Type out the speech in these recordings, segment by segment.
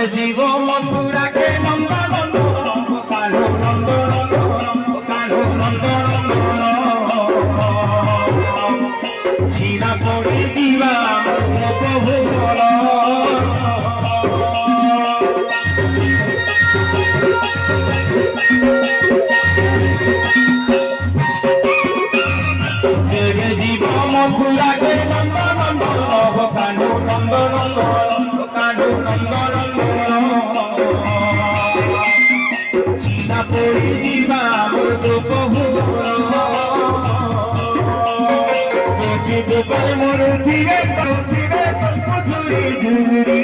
জীব মথুরাকে নন্দ নন্দ কানু নন্দ নন্দ কানু নন্দ নন্দ শিরা পড়ে জীবা প্রভু জেগে জীব মথুরাকে নন্দ নন্দ কানু নন্দ নন্দ কানু নন্দ নন্দ শিরা পড়ে জীবা প্রভু গোপাল মোর ধীরে ধীরে ঝুরি ঝুরি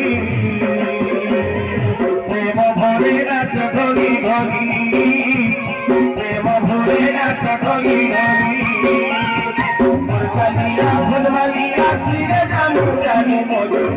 প্রেম ভরে নাচ ঢলি ঢলি প্রেম ভরে নাচ ঢলি ঢলি মোর কালিয়া ফুলবালিয়া শিরে জানু জানি মধুর